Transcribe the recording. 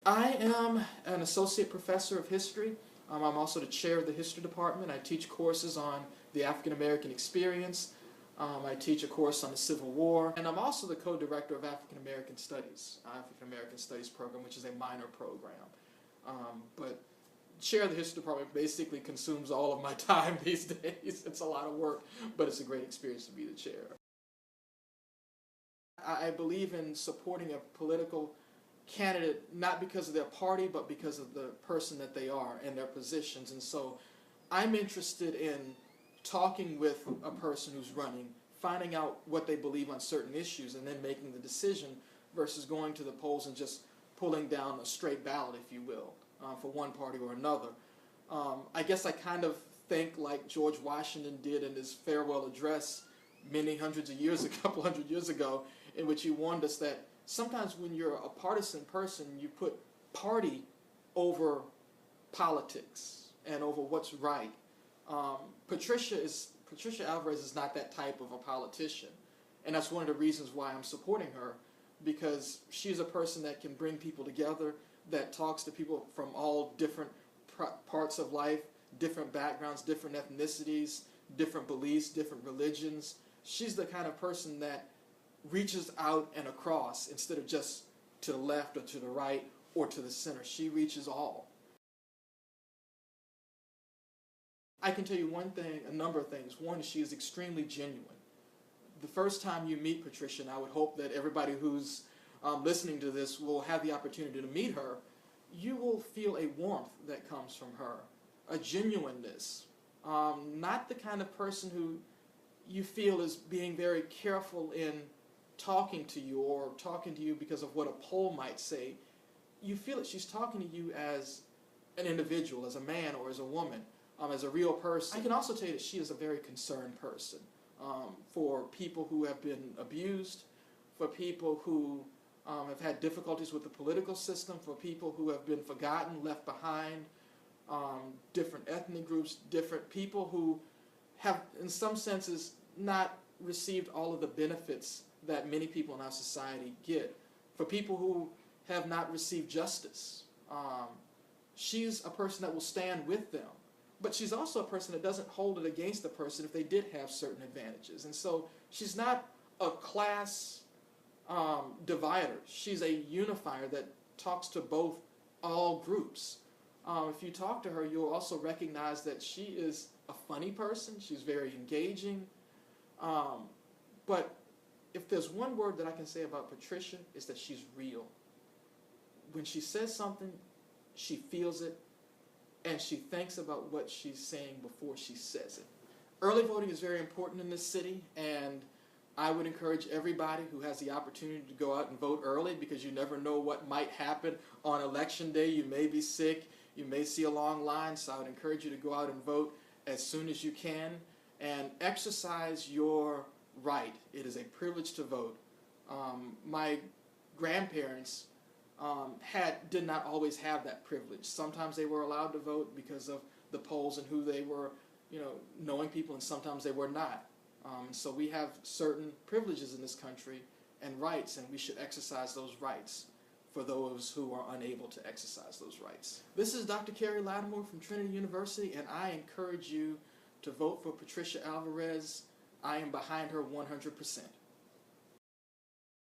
I am an associate professor of history. I'm also the chair of the history department. I teach courses on the African American experience. I teach a course on the Civil War, and I'm also the co-director of African American Studies program, which is a minor program. But chair of the history department basically consumes all of my time these days. It's a lot of work, but it's a great experience to be the chair. I believe in supporting a political candidate not because of their party, but because of the person that they are and their positions. And so I'm interested in talking with a person who's running, finding out what they believe on certain issues, and then making the decision versus going to the polls and just pulling down a straight ballot, if you will, for one party or another. I guess I kind of think like George Washington did in his farewell address many hundreds of years, a couple hundred years ago, in which he warned us that sometimes when you're a partisan person, you put party over politics and over what's right. Patricia Alvarez is not that type of a politician, and that's one of the reasons why I'm supporting her, because she's a person that can bring people together, that talks to people from all different parts of life, different backgrounds, different ethnicities, different beliefs, different religions. She's the kind of person that reaches out and across instead of just to the left or to the right or to the center. She reaches all. I can tell you one thing, a number of things. One, she is extremely genuine. The first time you meet Patricia, and I would hope that everybody who's listening to this will have the opportunity to meet her, you will feel a warmth that comes from her, a genuineness. Not the kind of person who you feel is being very careful in talking to you or talking to you because of what a poll might say. You feel that she's talking to you as an individual, as a man or as a woman, as a real person. I can also tell you that she is a very concerned person for people who have been abused, for people who have had difficulties with the political system, for people who have been forgotten, left behind, different ethnic groups, different people who have, in some senses, not received all of the benefits that many people in our society get, for people who have not received justice. She's a person that will stand with them, but she's also a person that doesn't hold it against the person if they did have certain advantages. And so she's not a class divider. She's a unifier that talks to all groups. If you talk to her, you'll also recognize that she is a funny person. She's very engaging. But if there's one word that I can say about Patricia, it's that she's real. When she says something, she feels it, and she thinks about what she's saying before she says it. Early voting is very important in this city, and I would encourage everybody who has the opportunity to go out and vote early, because you never know what might happen on election day. You may be sick, you may see a long line, so I would encourage you to go out and vote as soon as you can and exercise your right. It is a privilege to vote. My grandparents did not always have that privilege. Sometimes they were allowed to vote because of the polls and who they were, knowing people, and sometimes they were not. So we have certain privileges in this country and rights, and we should exercise those rights for those who are unable to exercise those rights. This is Dr. Carrie Latimore from Trinity University, and I encourage you to vote for Patricia Alvarez. I am behind her 100%.